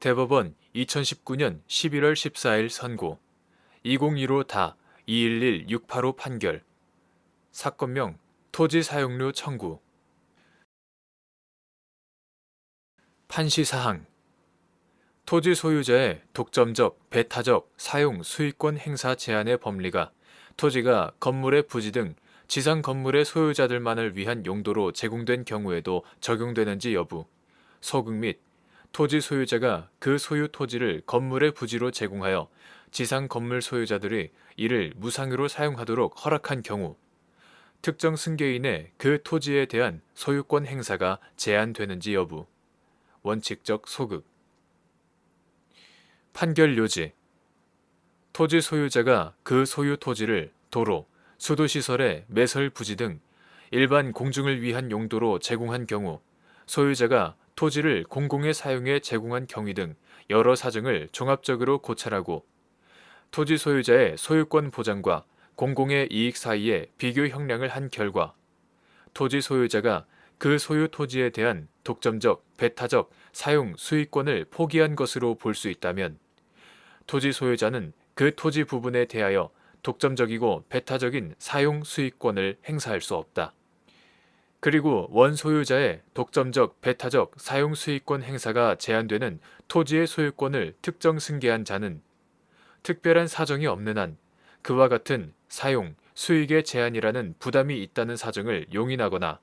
대법원 2019년 11월 14일 선고 2015-211-685 판결 사건명 토지 사용료 청구 판시사항 토지 소유자의 독점적, 배타적, 사용, 수익권 행사 제한의 법리가 토지가 건물의 부지 등 지상 건물의 소유자들만을 위한 용도로 제공된 경우에도 적용되는지 여부, 소극 및 토지 소유자가 그 소유 토지를 건물의 부지로 제공하여 지상 건물 소유자들이 이를 무상으로 사용하도록 허락한 경우 특정 승계인의 그 토지에 대한 소유권 행사가 제한되는지 여부, 원칙적 소극 판결 요지 토지 소유자가 그 소유 토지를 도로, 수도시설의 매설 부지 등 일반 공중을 위한 용도로 제공한 경우 소유자가 토지를 공공의 사용에 제공한 경위 등 여러 사정을 종합적으로 고찰하고 토지 소유자의 소유권 보장과 공공의 이익 사이에 비교 형량을 한 결과 토지 소유자가 그 소유 토지에 대한 독점적, 배타적, 사용, 수익권을 포기한 것으로 볼 수 있다면 토지 소유자는 그 토지 부분에 대하여 독점적이고 배타적인 사용, 수익권을 행사할 수 없다. 그리고 원소유자의 독점적, 배타적, 사용, 수익권 행사가 제한되는 토지의 소유권을 특정 승계한 자는 특별한 사정이 없는 한 그와 같은 사용, 수익의 제한이라는 부담이 있다는 사정을 용인하거나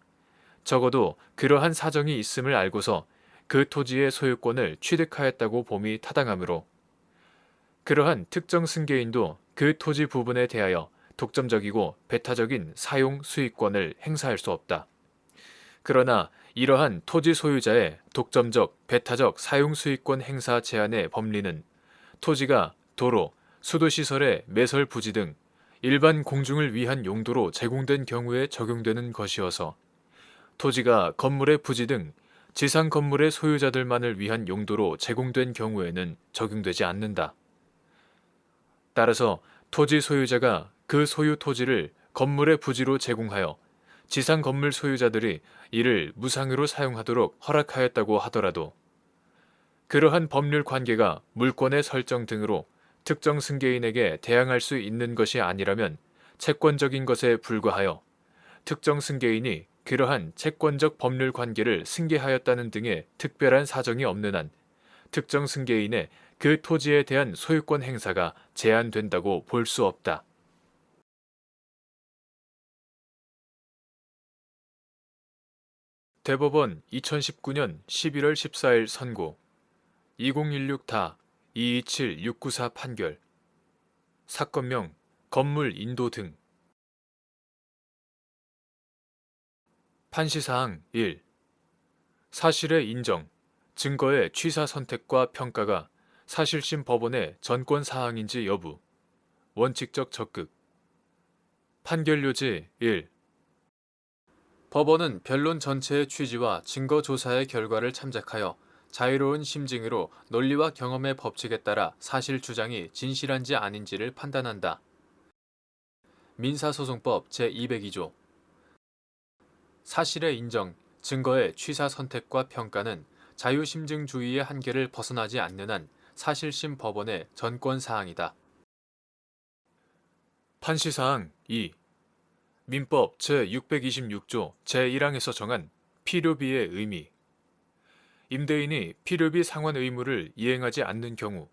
적어도 그러한 사정이 있음을 알고서 그 토지의 소유권을 취득하였다고 봄이 타당하므로 그러한 특정 승계인도 그 토지 부분에 대하여 독점적이고 배타적인 사용, 수익권을 행사할 수 없다. 그러나 이러한 토지 소유자의 독점적, 배타적 사용, 수익권 행사 제한의 법리는 토지가 도로, 수도시설의 매설 부지 등 일반 공중을 위한 용도로 제공된 경우에 적용되는 것이어서 토지가 건물의 부지 등 지상 건물의 소유자들만을 위한 용도로 제공된 경우에는 적용되지 않는다. 따라서 토지 소유자가 그 소유 토지를 건물의 부지로 제공하여 지상 건물 소유자들이 이를 무상으로 사용하도록 허락하였다고 하더라도 그러한 법률 관계가 물권의 설정 등으로 특정 승계인에게 대항할 수 있는 것이 아니라면 채권적인 것에 불과하여 특정 승계인이 그러한 채권적 법률 관계를 승계하였다는 등의 특별한 사정이 없는 한 특정 승계인의 그 토지에 대한 소유권 행사가 제한된다고 볼 수 없다. 대법원 2019년 11월 14일 선고 2016-227-694 판결 사건명 건물 인도 등 판시사항 1. 사실의 인정, 증거의 취사 선택과 평가가 사실심 법원의 전권 사항인지 여부, 원칙적 적극 판결 요지 1. 법원은 변론 전체의 취지와 증거 조사의 결과를 참작하여 자유로운 심증으로 논리와 경험의 법칙에 따라 사실 주장이 진실한지 아닌지를 판단한다. 민사소송법 제202조 사실의 인정, 증거의 취사 선택과 평가는 자유심증주의의 한계를 벗어나지 않는 한 사실심 법원의 전권사항이다. 판시사항 2. 민법 제626조 제1항에서 정한 필요비의 의미 임대인이 필요비 상환 의무를 이행하지 않는 경우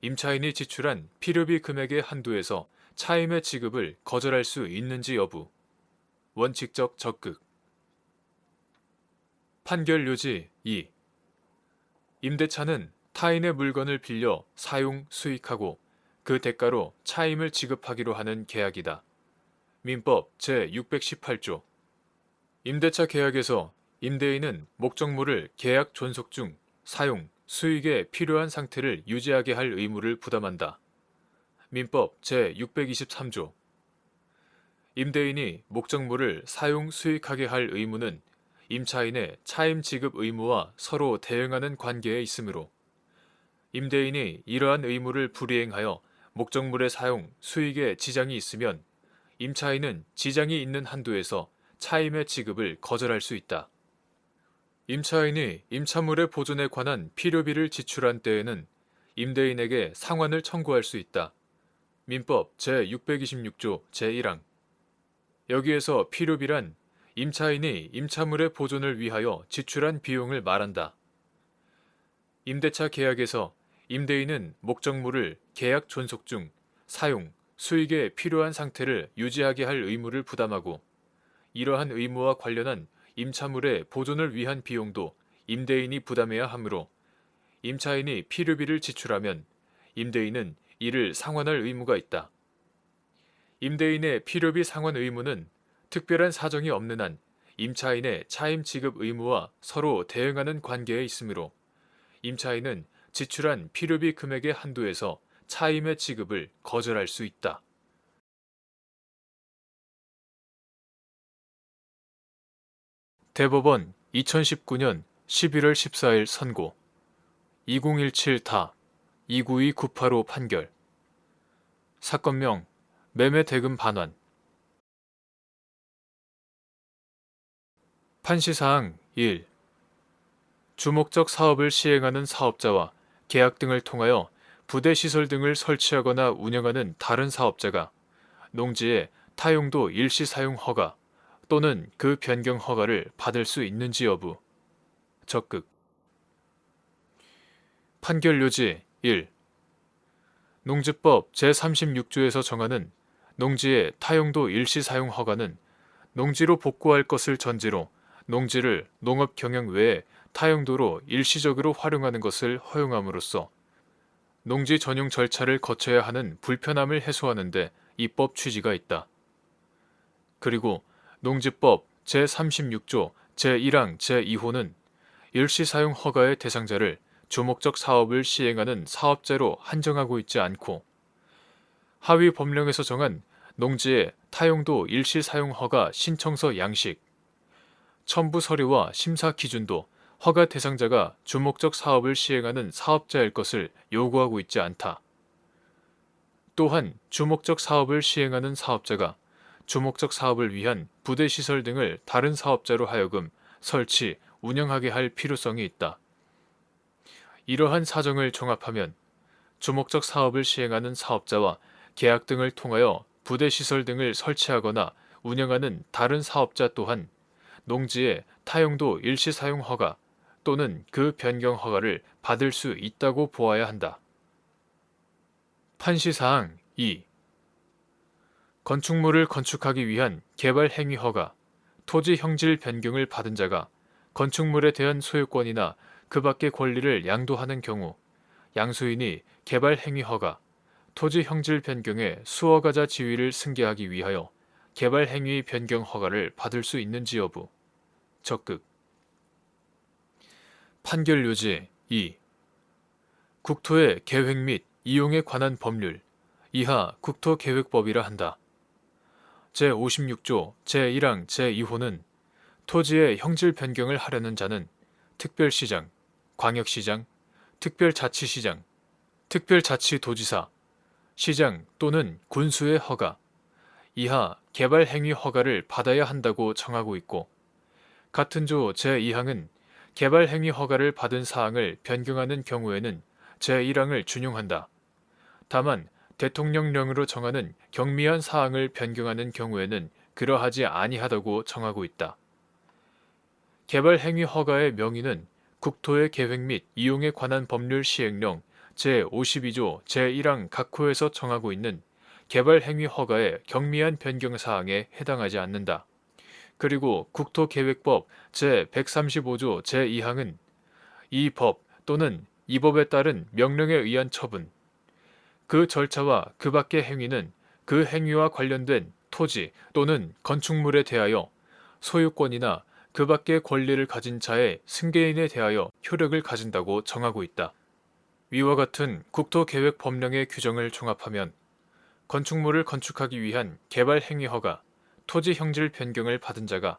임차인이 지출한 필요비 금액의 한도에서 차임의 지급을 거절할 수 있는지 여부 원칙적 적극 판결 요지 2. 임대차는 타인의 물건을 빌려 사용, 수익하고 그 대가로 차임을 지급하기로 하는 계약이다. 민법 제618조 임대차 계약에서 임대인은 목적물을 계약 존속 중 사용, 수익에 필요한 상태를 유지하게 할 의무를 부담한다. 민법 제623조 임대인이 목적물을 사용, 수익하게 할 의무는 임차인의 차임 지급 의무와 서로 대응하는 관계에 있으므로 임대인이 이러한 의무를 불이행하여 목적물의 사용, 수익에 지장이 있으면 임차인은 지장이 있는 한도에서 차임의 지급을 거절할 수 있다. 임차인이 임차물의 보존에 관한 필요비를 지출한 때에는 임대인에게 상환을 청구할 수 있다. 민법 제626조 제1항. 여기에서 필요비란 임차인이 임차물의 보존을 위하여 지출한 비용을 말한다. 임대차 계약에서 임대인은 목적물을 계약 존속 중 사용, 수익에 필요한 상태를 유지하게 할 의무를 부담하고 이러한 의무와 관련한 임차물의 보존을 위한 비용도 임대인이 부담해야 하므로 임차인이 필요비를 지출하면 임대인은 이를 상환할 의무가 있다. 임대인의 필요비 상환 의무는 특별한 사정이 없는 한 임차인의 차임 지급 의무와 서로 대응하는 관계에 있으므로 임차인은 지출한 필요비 금액의 한도에서 차임의 지급을 거절할 수 있다. 대법원 2019년 11월 14일 선고 2017타 292-985 판결. 사건명 매매 대금 반환. 판시사항 1. 주목적 사업을 시행하는 사업자와 계약 등을 통하여 부대시설 등을 설치하거나 운영하는 다른 사업자가 농지의 타용도 일시 사용 허가 또는 그 변경 허가를 받을 수 있는지 여부. 적극. 판결 요지 1. 농지법 제36조에서 정하는 농지의 타용도 일시 사용 허가는 농지로 복구할 것을 전제로 농지를 농업 경영 외에 타용도로 일시적으로 활용하는 것을 허용함으로써 농지 전용 절차를 거쳐야 하는 불편함을 해소하는 데 입법 취지가 있다. 그리고 농지법 제36조 제1항 제2호는 일시사용 허가의 대상자를 주목적 사업을 시행하는 사업자로 한정하고 있지 않고 하위 법령에서 정한 농지의 타용도 일시사용 허가 신청서 양식, 첨부 서류와 심사 기준도 허가 대상자가 주목적 사업을 시행하는 사업자일 것을 요구하고 있지 않다. 또한 주목적 사업을 시행하는 사업자가 주목적 사업을 위한 부대시설 등을 다른 사업자로 하여금 설치, 운영하게 할 필요성이 있다. 이러한 사정을 종합하면 주목적 사업을 시행하는 사업자와 계약 등을 통하여 부대시설 등을 설치하거나 운영하는 다른 사업자 또한 농지의 타용도 일시사용 허가 또는 그 변경 허가를 받을 수 있다고 보아야 한다. 판시사항 2. 건축물을 건축하기 위한 개발 행위 허가, 토지 형질 변경을 받은 자가 건축물에 대한 소유권이나 그 밖의 권리를 양도하는 경우 양수인이 개발 행위 허가, 토지 형질 변경의 수허가자 지위를 승계하기 위하여 개발 행위 변경 허가를 받을 수 있는지 여부. 적극. 판결 요지 2. 국토의 계획 및 이용에 관한 법률 이하 국토계획법이라 한다. 제56조 제1항 제2호는 토지의 형질 변경을 하려는 자는 특별시장, 광역시장, 특별자치시장, 특별자치도지사, 시장 또는 군수의 허가 이하 개발행위 허가를 받아야 한다고 정하고 있고 같은 조 제2항은 개발행위 허가를 받은 사항을 변경하는 경우에는 제1항을 준용한다. 다만 대통령령으로 정하는 경미한 사항을 변경하는 경우에는 그러하지 아니하다고 정하고 있다. 개발행위 허가의 명의는 국토의 계획 및 이용에 관한 법률 시행령 제52조 제1항 각 호에서 정하고 있는 개발행위 허가의 경미한 변경 사항에 해당하지 않는다. 그리고 국토계획법 제135조 제2항은 이 법 또는 이 법에 따른 명령에 의한 처분, 그 절차와 그 밖의 행위는 그 행위와 관련된 토지 또는 건축물에 대하여 소유권이나 그 밖의 권리를 가진 자의 승계인에 대하여 효력을 가진다고 정하고 있다. 위와 같은 국토계획 법령의 규정을 종합하면 건축물을 건축하기 위한 개발 행위 허가, 토지 형질 변경을 받은 자가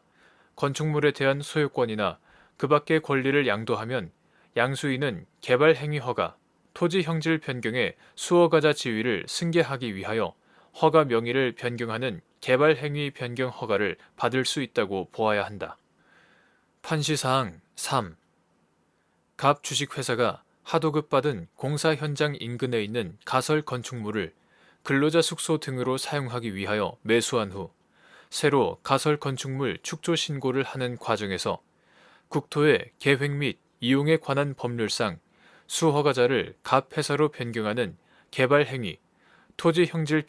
건축물에 대한 소유권이나 그 밖의 권리를 양도하면 양수인은 개발 행위 허가, 토지 형질 변경의 수허가자 지위를 승계하기 위하여 허가 명의를 변경하는 개발 행위 변경 허가를 받을 수 있다고 보아야 한다. 판시사항 3. 갑 주식회사가 하도급 받은 공사 현장 인근에 있는 가설 건축물을 근로자 숙소 등으로 사용하기 위하여 매수한 후 새로 가설 건축물 축조 신고를 하는 과정에서 국토의 계획 및 이용에 관한 법률상 수허가자를 갑 회사로 변경하는 개발 행위, 토지 형질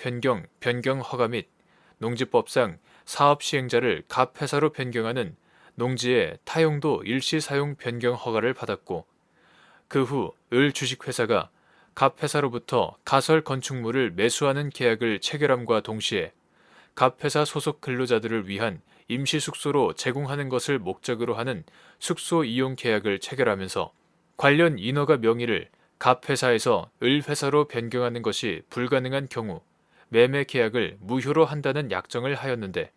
변경 허가 및 농지법상 사업 시행자를 갑 회사로 변경하는 농지의 타용도 일시 사용 변경 허가를 받았고, 그 후 을 주식회사가 갑 회사로부터 가설 건축물을 매수하는 계약을 체결함과 동시에 갑 회사 소속 근로자들을 위한 임시 숙소로 제공하는 것을 목적으로 하는 숙소 이용 계약을 체결하면서 관련 인허가 명의를 갑 회사에서 을 회사로 변경하는 것이 불가능한 경우 매매 계약을 무효로 한다는 약정을 하였는데,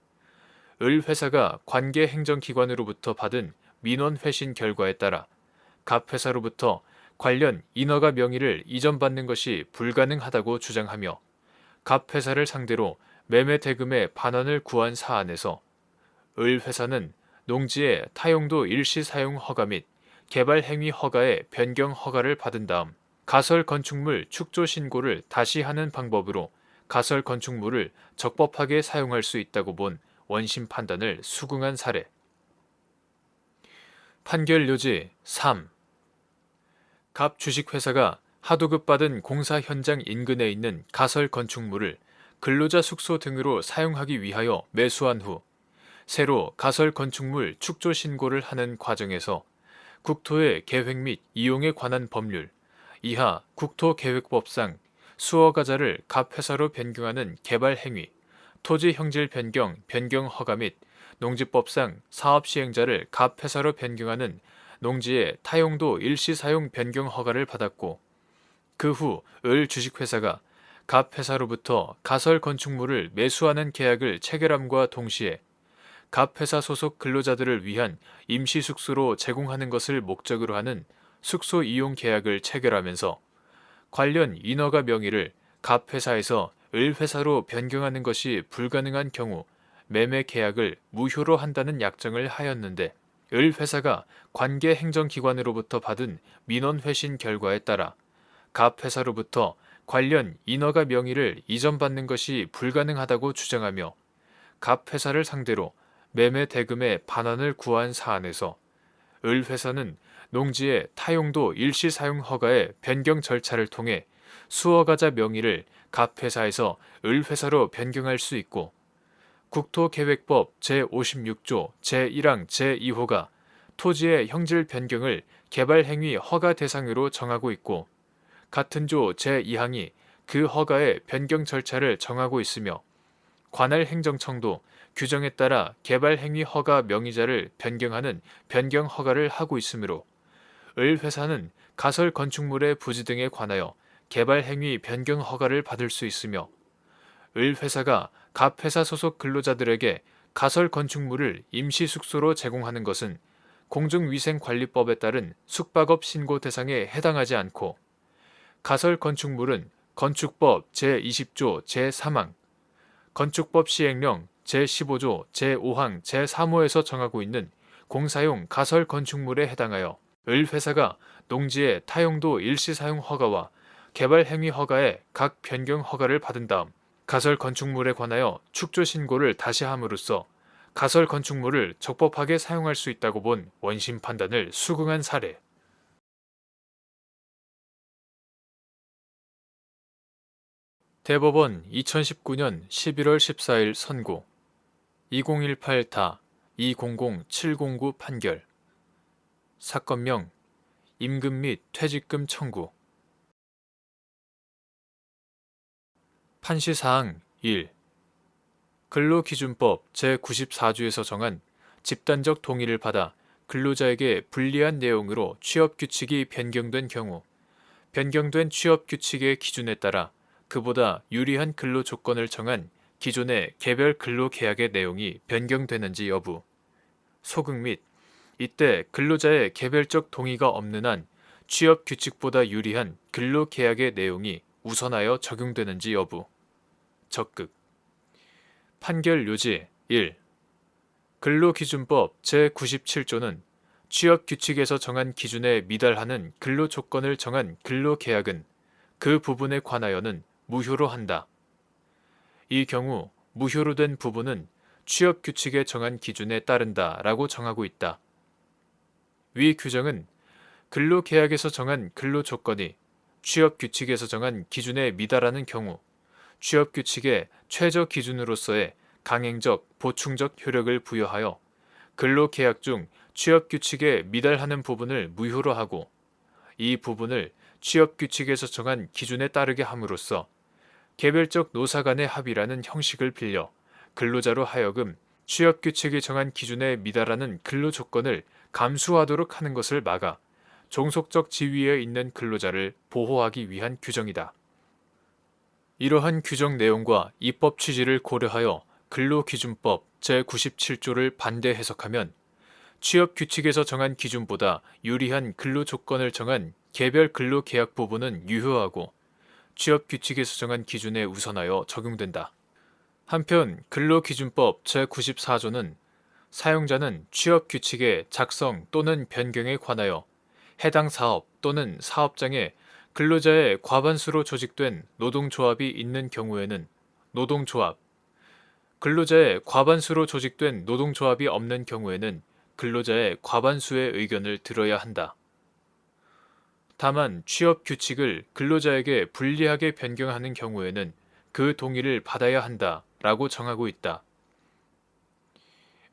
을 회사가 관계 행정기관으로부터 받은 민원 회신 결과에 따라 갑 회사로부터 관련 인허가 명의를 이전받는 것이 불가능하다고 주장하며 갑 회사를 상대로 매매 대금의 반환을 구한 사안에서 을 회사는 농지의 타용도 일시 사용 허가 및 개발 행위 허가의 변경 허가를 받은 다음 가설 건축물 축조 신고를 다시 하는 방법으로 가설 건축물을 적법하게 사용할 수 있다고 본 원심 판단을 수긍한 사례. 판결 요지 3. 갑 주식회사가 하도급 받은 공사 현장 인근에 있는 가설 건축물을 근로자 숙소 등으로 사용하기 위하여 매수한 후 새로 가설 건축물 축조 신고를 하는 과정에서 국토의 계획 및 이용에 관한 법률, 이하 국토계획법상 수허가자를 갑 회사로 변경하는 개발 행위, 토지 형질 변경 허가 및 농지법상 사업 시행자를 갑 회사로 변경하는 농지의 타용도 일시 사용 변경 허가를 받았고, 그 후 을 주식회사가 갑 회사로부터 가설 건축물을 매수하는 계약을 체결함과 동시에 갑 회사 소속 근로자들을 위한 임시 숙소로 제공하는 것을 목적으로 하는 숙소 이용 계약을 체결하면서 관련 인허가 명의를 갑 회사에서 을 회사로 변경하는 것이 불가능한 경우 매매 계약을 무효로 한다는 약정을 하였는데, 을 회사가 관계 행정기관으로부터 받은 민원 회신 결과에 따라 갑 회사로부터 관련 인허가 명의를 이전받는 것이 불가능하다고 주장하며 갑 회사를 상대로 매매 대금의 반환을 구한 사안에서 을 회사는 농지의 타용도 일시 사용 허가의 변경 절차를 통해 수허가자 명의를 갑 회사에서 을 회사로 변경할 수 있고, 국토계획법 제56조 제1항 제2호가 토지의 형질 변경을 개발행위 허가 대상으로 정하고 있고, 같은 조 제2항이 그 허가의 변경 절차를 정하고 있으며, 관할 행정청도 규정에 따라 개발행위 허가 명의자를 변경하는 변경 허가를 하고 있으므로 을 회사는 가설 건축물의 부지 등에 관하여 개발행위 변경 허가를 받을 수 있으며, 을 회사가 갑 회사 소속 근로자들에게 가설 건축물을 임시 숙소로 제공하는 것은 공중위생관리법에 따른 숙박업 신고 대상에 해당하지 않고, 가설 건축물은 건축법 제20조 제3항, 건축법 시행령 제15조 제5항 제3호에서 정하고 있는 공사용 가설 건축물에 해당하여 을 회사가 농지의 타용도 일시 사용 허가와 개발 행위 허가의 각 변경 허가를 받은 다음 가설 건축물에 관하여 축조 신고를 다시 함으로써 가설 건축물을 적법하게 사용할 수 있다고 본 원심 판단을 수긍한 사례. 대법원 2019년 11월 14일 선고 2018-200709 판결. 사건명 임금 및 퇴직금 청구. 판시사항 1. 근로기준법 제94조에서 정한 집단적 동의를 받아 근로자에게 불리한 내용으로 취업규칙이 변경된 경우 변경된 취업규칙의 기준에 따라 그보다 유리한 근로 조건을 정한 기존의 개별 근로계약의 내용이 변경되는지 여부, 소급 및 이때 근로자의 개별적 동의가 없는 한 취업규칙보다 유리한 근로계약의 내용이 우선하여 적용되는지 여부, 적극. 판결 요지 1. 근로기준법 제97조는 취업 규칙에서 정한 기준에 미달하는 근로 조건을 정한 근로계약은 그 부분에 관하여는 무효로 한다. 이 경우 무효로 된 부분은 취업 규칙에 정한 기준에 따른다라고 정하고 있다. 위 규정은 근로계약에서 정한 근로 조건이 취업 규칙에서 정한 기준에 미달하는 경우 취업 규칙의 최저 기준으로서의 강행적, 보충적 효력을 부여하여 근로계약 중 취업 규칙에 미달하는 부분을 무효로 하고 이 부분을 취업 규칙에서 정한 기준에 따르게 함으로써 개별적 노사 간의 합의라는 형식을 빌려 근로자로 하여금 취업 규칙이 정한 기준에 미달하는 근로 조건을 감수하도록 하는 것을 막아 종속적 지위에 있는 근로자를 보호하기 위한 규정이다. 이러한 규정 내용과 입법 취지를 고려하여 근로기준법 제97조를 반대 해석하면 취업 규칙에서 정한 기준보다 유리한 근로 조건을 정한 개별 근로계약 부분은 유효하고 취업 규칙에서 정한 기준에 우선하여 적용된다. 한편 근로기준법 제94조는 사용자는 취업 규칙의 작성 또는 변경에 관하여 해당 사업 또는 사업장에 근로자의 과반수로 조직된 노동조합이 있는 경우에는 노동조합, 근로자의 과반수로 조직된 노동조합이 없는 경우에는 근로자의 과반수의 의견을 들어야 한다. 다만 취업 규칙을 근로자에게 불리하게 변경하는 경우에는 그 동의를 받아야 한다 라고 정하고 있다.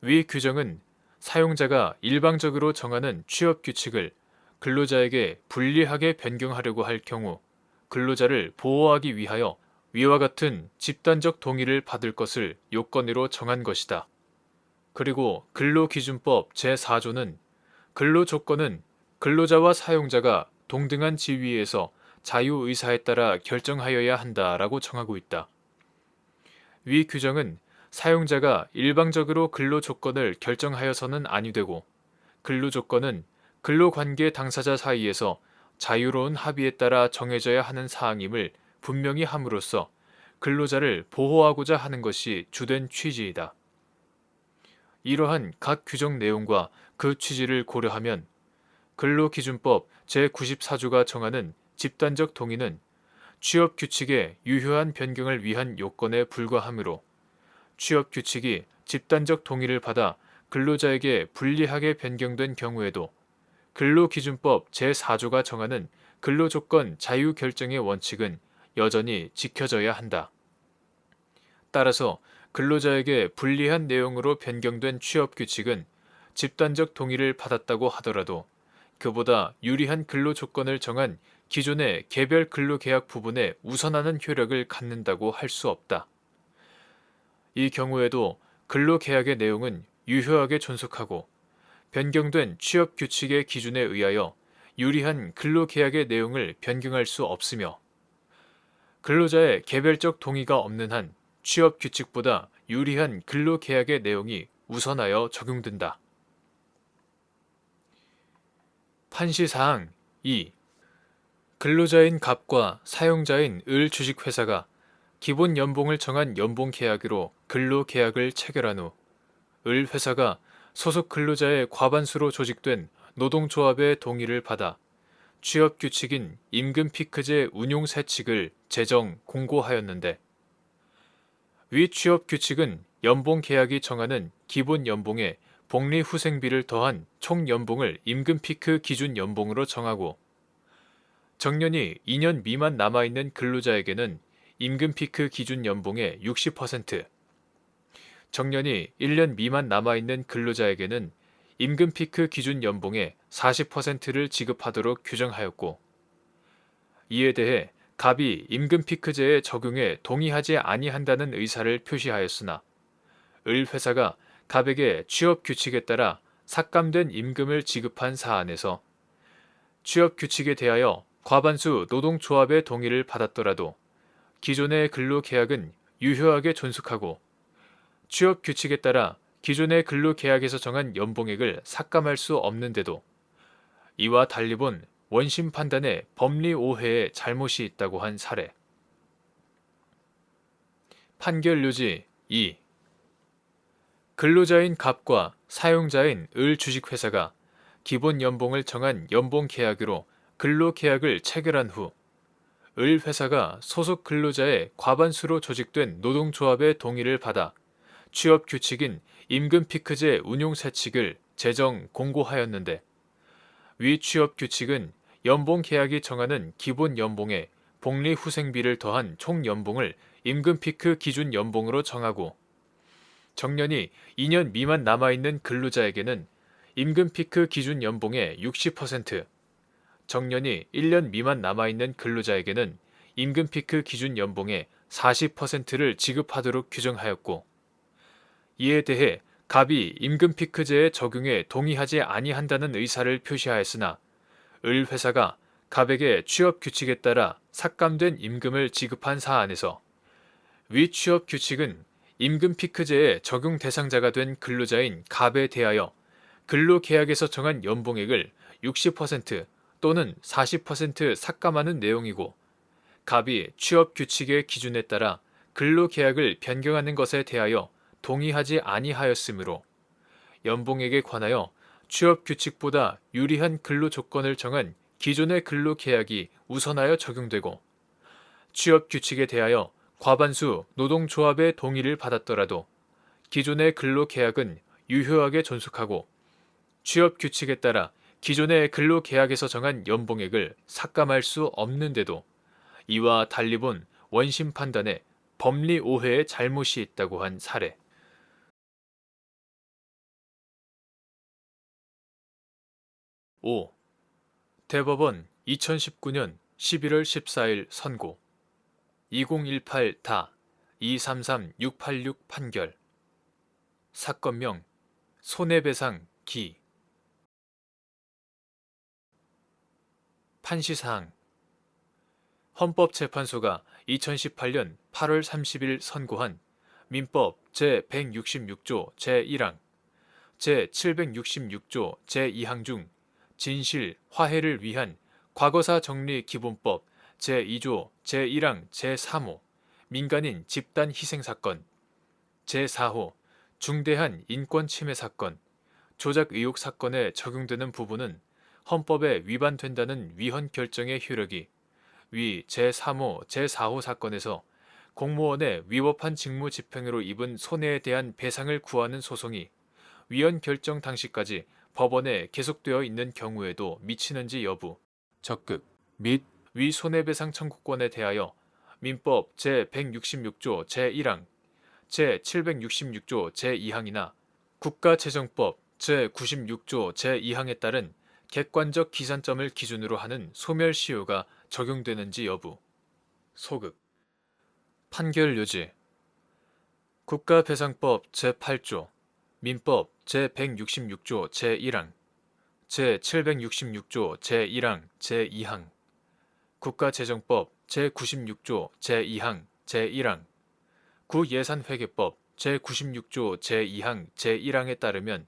위 규정은 사용자가 일방적으로 정하는 취업 규칙을 근로자에게 불리하게 변경하려고 할 경우 근로자를 보호하기 위하여 위와 같은 집단적 동의를 받을 것을 요건으로 정한 것이다. 그리고 근로기준법 제4조는 근로조건은 근로자와 사용자가 동등한 지위에서 자유의사에 따라 결정하여야 한다라고 정하고 있다. 위 규정은 사용자가 일방적으로 근로조건을 결정하여서는 아니 되고 근로조건은 근로관계 당사자 사이에서 자유로운 합의에 따라 정해져야 하는 사항임을 분명히 함으로써 근로자를 보호하고자 하는 것이 주된 취지이다. 이러한 각 규정 내용과 그 취지를 고려하면 근로기준법 제94조가 정하는 집단적 동의는 취업 규칙의 유효한 변경을 위한 요건에 불과하므로 취업 규칙이 집단적 동의를 받아 근로자에게 불리하게 변경된 경우에도 근로기준법 제4조가 정하는 근로조건 자유결정의 원칙은 여전히 지켜져야 한다. 따라서 근로자에게 불리한 내용으로 변경된 취업 규칙은 집단적 동의를 받았다고 하더라도 그보다 유리한 근로 조건을 정한 기존의 개별 근로계약 부분에 우선하는 효력을 갖는다고 할 수 없다. 이 경우에도 근로계약의 내용은 유효하게 존속하고 변경된 취업 규칙의 기준에 의하여 유리한 근로계약의 내용을 변경할 수 없으며 근로자의 개별적 동의가 없는 한 취업 규칙보다 유리한 근로계약의 내용이 우선하여 적용된다. 판시사항 2. 근로자인 갑과 사용자인 을 주식회사가 기본 연봉을 정한 연봉계약으로 근로계약을 체결한 후 을 회사가 소속 근로자의 과반수로 조직된 노동조합의 동의를 받아 취업규칙인 임금피크제 운용세칙을 제정 공고하였는데 위 취업규칙은 연봉계약이 정하는 기본 연봉에 복리후생비를 더한 총연봉을 임금피크 기준 연봉으로 정하고 정년이 2년 미만 남아있는 근로자에게는 임금피크 기준 연봉의 60%, 정년이 1년 미만 남아있는 근로자에게는 임금피크 기준 연봉의 40%를 지급하도록 규정하였고 이에 대해 갑이 임금피크제의 적용에 동의하지 아니한다는 의사를 표시하였으나 을 회사가 갑에게 취업규칙에 따라 삭감된 임금을 지급한 사안에서 취업규칙에 대하여 과반수 노동조합의 동의를 받았더라도 기존의 근로계약은 유효하게 존속하고 취업규칙에 따라 기존의 근로계약에서 정한 연봉액을 삭감할 수 없는데도 이와 달리 본 원심 판단에 법리 오해에 잘못이 있다고 한 사례. 판결 요지 2. 근로자인 갑과 사용자인 을 주식회사가 기본 연봉을 정한 연봉 계약으로 근로 계약을 체결한 후 을 회사가 소속 근로자의 과반수로 조직된 노동조합의 동의를 받아 취업 규칙인 임금 피크제 운용 세칙을 제정 공고하였는데, 위 취업 규칙은 연봉 계약이 정하는 기본 연봉에 복리 후생비를 더한 총 연봉을 임금 피크 기준 연봉으로 정하고, 정년이 2년 미만 남아있는 근로자에게는 임금 피크 기준 연봉의 60%, 정년이 1년 미만 남아있는 근로자에게는 임금 피크 기준 연봉의 40%를 지급하도록 규정하였고, 이에 대해 갑이 임금 피크제의 적용에 동의하지 아니한다는 의사를 표시하였으나, 을 회사가 갑에게 취업 규칙에 따라 삭감된 임금을 지급한 사안에서 위 취업 규칙은 임금 피크제의 적용 대상자가 된 근로자인 갑에 대하여 근로계약에서 정한 연봉액을 60% 또는 40% 삭감하는 내용이고, 갑이 취업 규칙의 기준에 따라 근로계약을 변경하는 것에 대하여 동의하지 아니하였으므로 연봉액에 관하여 취업 규칙보다 유리한 근로 조건을 정한 기존의 근로계약이 우선하여 적용되고, 취업 규칙에 대하여 과반수 노동조합의 동의를 받았더라도 기존의 근로계약은 유효하게 존속하고, 취업 규칙에 따라 기존의 근로계약에서 정한 연봉액을 삭감할 수 없는데도 이와 달리 본 원심 판단에 법리 오해의 잘못이 있다고 한 사례. 5. 대법원 2019년 11월 14일 선고 2018-233686 판결. 사건명 손해배상 기. 판시사항. 헌법재판소가 2018년 8월 30일 선고한 민법 제166조 제1항, 제766조 제2항 중 진실, 화해를 위한 과거사 정리 기본법 제2조 제1항 제3호 민간인 집단 희생 사건, 제4호 중대한 인권 침해 사건, 조작 의혹 사건에 적용되는 부분은 헌법에 위반된다는 위헌 결정의 효력이 위 제3호, 제4호 사건에서 공무원의 위법한 직무 집행으로 입은 손해에 대한 배상을 구하는 소송이 위헌 결정 당시까지 법원에 계속되어 있는 경우에도 미치는지 여부, 적극 및 위 손해배상 청구권에 대하여 민법 제166조 제1항, 제766조 제2항이나 국가재정법 제96조 제2항에 따른 객관적 기산점을 기준으로 하는 소멸시효가 적용되는지 여부. 소극. 판결 요지. 국가배상법 제8조, 민법 제166조 제1항, 제766조 제1항 제2항, 국가재정법 제96조 제2항 제1항, 구예산회계법 제96조 제2항 제1항에 따르면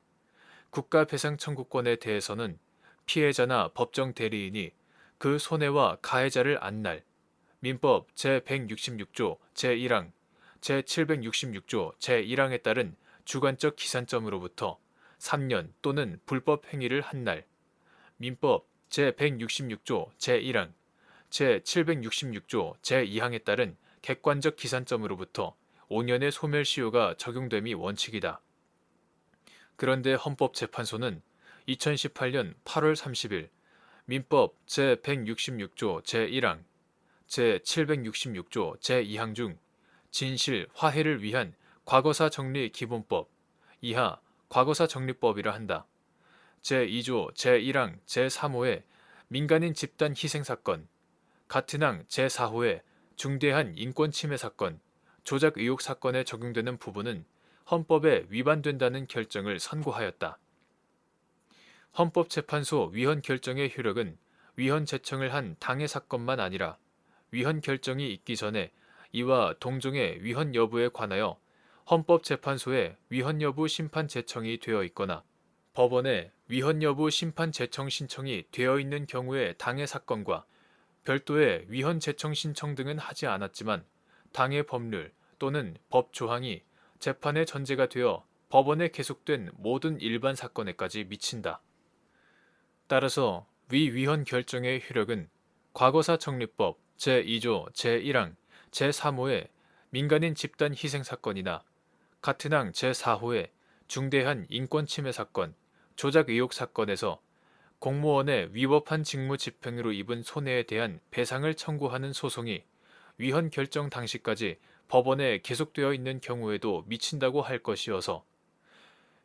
국가배상 청구권에 대해서는 피해자나 법정 대리인이 그 손해와 가해자를 안날 민법 제166조 제1항, 제766조 제1항에 따른 주관적 기산점으로부터 3년 또는 불법 행위를 한 날 민법 제166조 제1항, 제766조 제2항에 따른 객관적 기산점으로부터 5년의 소멸시효가 적용됨이 원칙이다. 그런데 헌법재판소는 2018년 8월 30일 민법 제166조 제1항, 제766조 제2항 중 진실, 화해를 위한 과거사 정리 기본법 이하 과거사 정리법이라 한다. 제2조 제1항 제3호의 민간인 집단 희생 사건, 같은 항 제4호의 중대한 인권 침해 사건, 조작 의혹 사건에 적용되는 부분은 헌법에 위반된다는 결정을 선고하였다. 헌법재판소 위헌 결정의 효력은 위헌 제청을 한 당해 사건만 아니라 위헌 결정이 있기 전에 이와 동종의 위헌 여부에 관하여 헌법재판소에 위헌 여부 심판 제청이 되어 있거나 법원에 위헌 여부 심판 제청 신청이 되어 있는 경우의 당해 사건과 별도의 위헌 제청 신청 등은 하지 않았지만 당해 법률 또는 법 조항이 재판의 전제가 되어 법원에 계속된 모든 일반 사건에까지 미친다. 따라서 위 위헌 결정의 효력은 과거사成立법 제2조 제1항 제3호의 민간인 집단 희생 사건이나 같은 항 제4호의 중대한 인권 침해 사건, 조작 의혹 사건에서 공무원의 위법한 직무 집행으로 입은 손해에 대한 배상을 청구하는 소송이 위헌 결정 당시까지 법원에 계속되어 있는 경우에도 미친다고 할 것이어서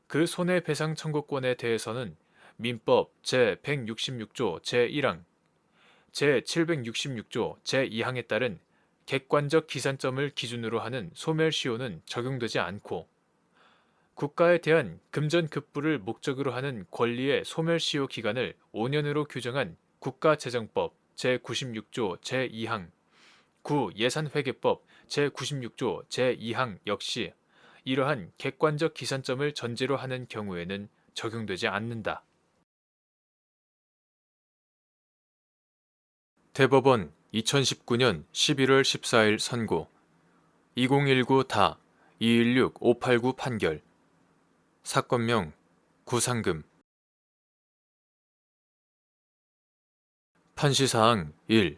그 손해배상 청구권에 대해서는 민법 제166조 제1항, 제766조 제2항에 따른 객관적 기산점을 기준으로 하는 소멸시효는 적용되지 않고 국가에 대한 금전급부를 목적으로 하는 권리의 소멸시효 기간을 5년으로 규정한 국가재정법 제96조 제2항, 구예산회계법 제96조 제2항 역시 이러한 객관적 기산점을 전제로 하는 경우에는 적용되지 않는다. 대법원 2019년 11월 14일 선고 2019-216-589 판결 사건명 구상금 판시사항 1.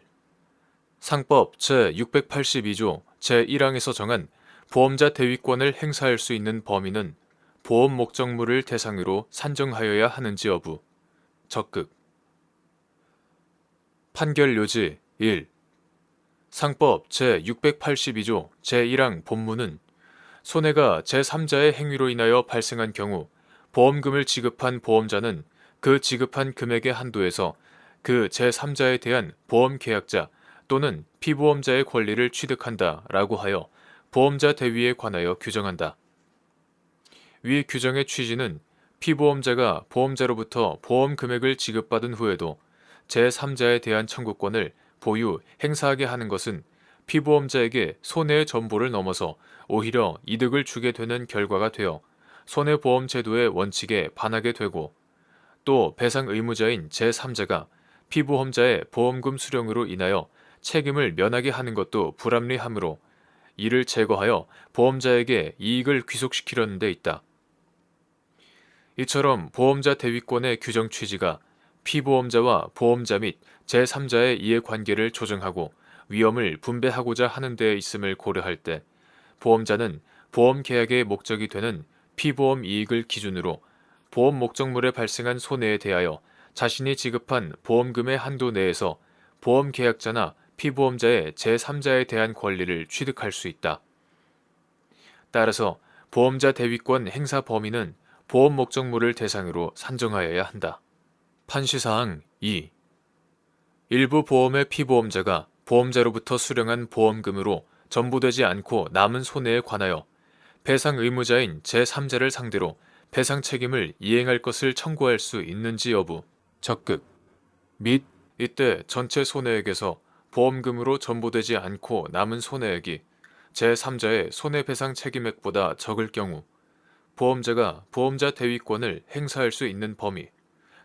상법 제682조 제1항에서 정한 보험자 대위권을 행사할 수 있는 범위는 보험 목적물을 대상으로 산정하여야 하는지 여부. 적극. 판결 요지 1. 상법 제682조 제1항 본문은 손해가 제3자의 행위로 인하여 발생한 경우 보험금을 지급한 보험자는 그 지급한 금액의 한도에서 그 제3자에 대한 보험 계약자 또는 피보험자의 권리를 취득한다 라고 하여 보험자 대위에 관하여 규정한다. 위 규정의 취지는 피보험자가 보험자로부터 보험 금액을 지급받은 후에도 제3자에 대한 청구권을 보유, 행사하게 하는 것은 피보험자에게 손해의 전보를 넘어서 오히려 이득을 주게 되는 결과가 되어 손해보험 제도의 원칙에 반하게 되고 또 배상 의무자인 제3자가 피보험자의 보험금 수령으로 인하여 책임을 면하게 하는 것도 불합리하므로 이를 제거하여 보험자에게 이익을 귀속시키려는 데 있다. 이처럼 보험자 대위권의 규정 취지가 피보험자와 보험자 및 제3자의 이해관계를 조정하고 위험을 분배하고자 하는 데 있음을 고려할 때 보험자는 보험 계약의 목적이 되는 피보험 이익을 기준으로 보험 목적물에 발생한 손해에 대하여 자신이 지급한 보험금의 한도 내에서 보험 계약자나 피보험자의 제3자에 대한 권리를 취득할 수 있다. 따라서 보험자 대위권 행사 범위는 보험 목적물을 대상으로 산정하여야 한다. 판시사항 2. 일부 보험의 피보험자가 보험자로부터 수령한 보험금으로 전부되지 않고 남은 손해에 관하여 배상 의무자인 제3자를 상대로 배상 책임을 이행할 것을 청구할 수 있는지 여부. 적극. 및 이때 전체 손해액에서 보험금으로 전부되지 않고 남은 손해액이 제3자의 손해배상 책임액보다 적을 경우 보험자가 보험자 대위권을 행사할 수 있는 범위,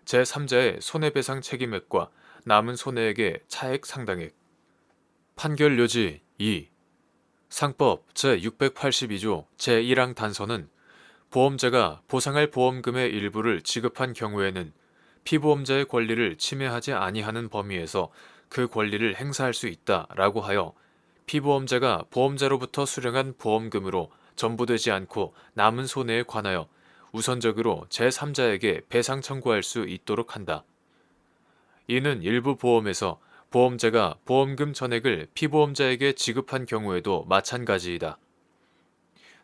제3자의 손해배상 책임액과 남은 손해액의 차액 상당액. 판결 요지 2. 상법 제682조 제1항 단서는 보험자가 보상할 보험금의 일부를 지급한 경우에는 피보험자의 권리를 침해하지 아니하는 범위에서 그 권리를 행사할 수 있다라고 하여 피보험자가 보험자로부터 수령한 보험금으로 전부되지 않고 남은 손해에 관하여 우선적으로 제3자에게 배상 청구할 수 있도록 한다. 이는 일부 보험에서 보험자가 보험금 전액을 피보험자에게 지급한 경우에도 마찬가지이다.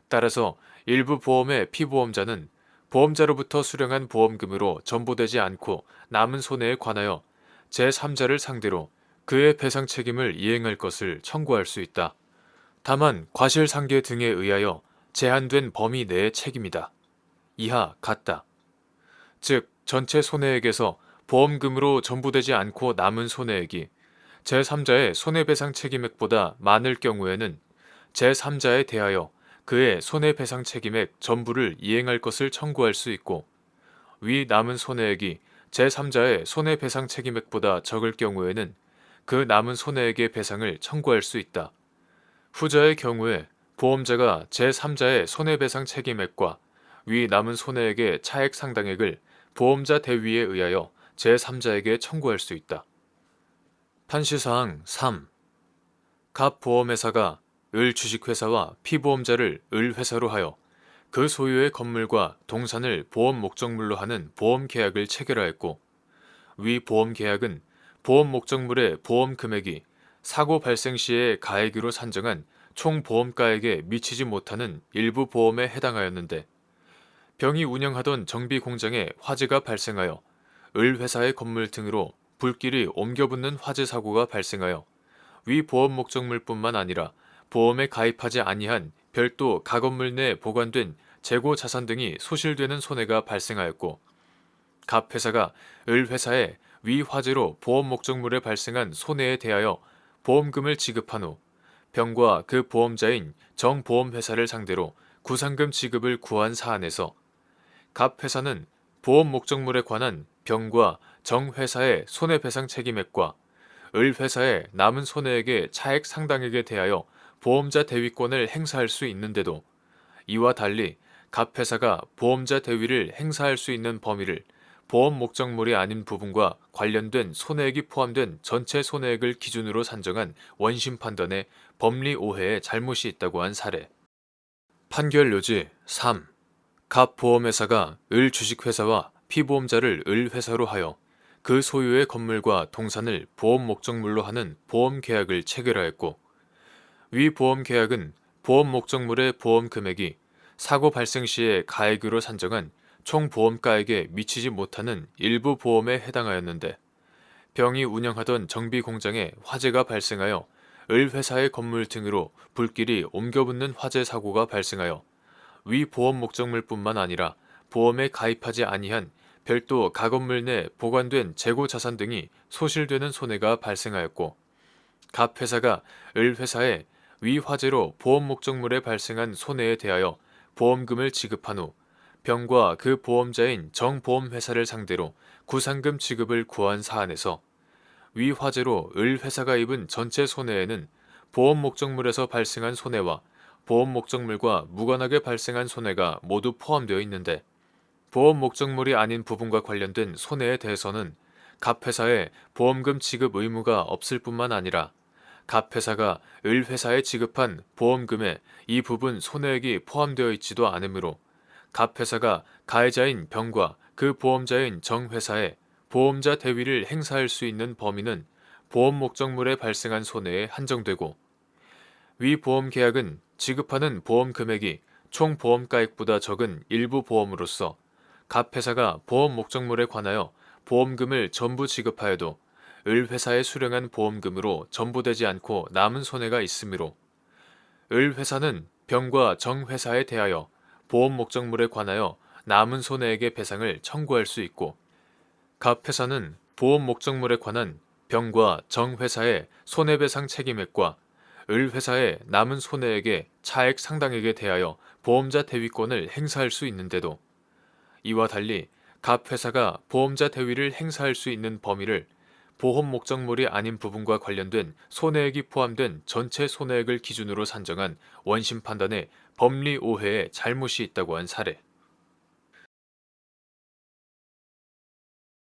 따라서 일부 보험의 피보험자는 보험자로부터 수령한 보험금으로 전부되지 않고 남은 손해에 관하여 제3자를 상대로 그의 배상 책임을 이행할 것을 청구할 수 있다. 다만 과실상계 등에 의하여 제한된 범위 내의 책임이다. 이하 같다. 즉 전체 손해액에서 보험금으로 전부되지 않고 남은 손해액이 제3자의 손해배상 책임액보다 많을 경우에는 제3자에 대하여 그의 손해배상 책임액 전부를 이행할 것을 청구할 수 있고 위 남은 손해액이 제3자의 손해배상 책임액보다 적을 경우에는 그 남은 손해액의 배상을 청구할 수 있다. 후자의 경우에 보험자가 제3자의 손해배상 책임액과 위 남은 손해액의 차액 상당액을 보험자 대위에 의하여 제3자에게 청구할 수 있다. 판시사항 3. 갑 보험회사가 을 주식회사와 피보험자를 을 회사로 하여 그 소유의 건물과 동산을 보험 목적물로 하는 보험 계약을 체결하였고, 위 보험 계약은 보험 목적물의 보험 금액이 사고 발생 시의 가액으로 산정한 총 보험가액에 미치지 못하는 일부 보험에 해당하였는데, 병이 운영하던 정비 공장에 화재가 발생하여 을 회사의 건물 등으로 불길이 옮겨붙는 화재 사고가 발생하여 위 보험 목적물뿐만 아니라 보험에 가입하지 아니한 별도 가건물 내 보관된 재고 자산 등이 소실되는 손해가 발생하였고, 갑 회사가 을 회사에 위 화재로 보험 목적물에 발생한 손해에 대하여 보험금을 지급한 후 병과 그 보험자인 정 보험회사를 상대로 구상금 지급을 구한 사안에서, 갑 회사는 보험 목적물에 관한 병과 정 회사의 손해배상 책임액과 을 회사의 남은 손해액의 차액 상당액에 대하여 보험자 대위권을 행사할 수 있는데도, 이와 달리 갑 회사가 보험자 대위를 행사할 수 있는 범위를 보험 목적물이 아닌 부분과 관련된 손해액이 포함된 전체 손해액을 기준으로 산정한 원심 판단에 법리 오해에 잘못이 있다고 한 사례. 판결 요지 3. 갑 보험회사가 을 주식회사와 피보험자를 을 회사로 하여 그 소유의 건물과 동산을 보험 목적물로 하는 보험 계약을 체결하였고, 위 보험 계약은 보험 목적물의 보험 금액이 사고 발생 시의 가액으로 산정한 총 보험가액에 미치지 못하는 일부 보험에 해당하였는데, 병이 운영하던 정비 공장에 화재가 발생하여 을 회사의 건물 등으로 불길이 옮겨붙는 화재 사고가 발생하여 위 보험 목적물뿐만 아니라 보험에 가입하지 아니한 별도 가건물 내 보관된 재고 자산 등이 소실되는 손해가 발생하였고, 갑 회사가 을 회사에 위 화재로 보험 목적물에 발생한 손해에 대하여 보험금을 지급한 후 병과 그 보험자인 정 보험회사를 상대로 구상금 지급을 구한 사안에서, 위 화재로 을 회사가 입은 전체 손해에는 보험 목적물에서 발생한 손해와 보험 목적물과 무관하게 발생한 손해가 모두 포함되어 있는데, 보험 목적물이 아닌 부분과 관련된 손해에 대해서는 갑 회사에 보험금 지급 의무가 없을 뿐만 아니라 갑 회사가 을 회사에 지급한 보험금에 이 부분 손해액이 포함되어 있지도 않으므로, 갑 회사가 가해자인 병과 그 보험자인 정 회사에 보험자 대위를 행사할 수 있는 범위는 보험 목적물에 발생한 손해에 한정되고, 위 보험 계약은 지급하는 보험 금액이 총 보험가액보다 적은 일부 보험으로서 갑 회사가 보험 목적물에 관하여 보험금을 전부 지급하여도 을 회사에 수령한 보험금으로 전부되지 않고 남은 손해가 있으므로, 을 회사는 병과 정 회사에 대하여 보험 목적물에 관하여 남은 손해액의 배상을 청구할 수 있고, 갑 회사는 보험 목적물에 관한 병과 정 회사의 손해배상 책임액과 을 회사의 남은 손해액의 차액 상당액에 대하여 보험자 대위권을 행사할 수 있는데도, 이와 달리 갑 회사가 보험자 대위를 행사할 수 있는 범위를 보험 목적물이 아닌 부분과 관련된 손해액이 포함된 전체 손해액을 기준으로 산정한 원심 판단에 법리 오해에 잘못이 있다고 한 사례.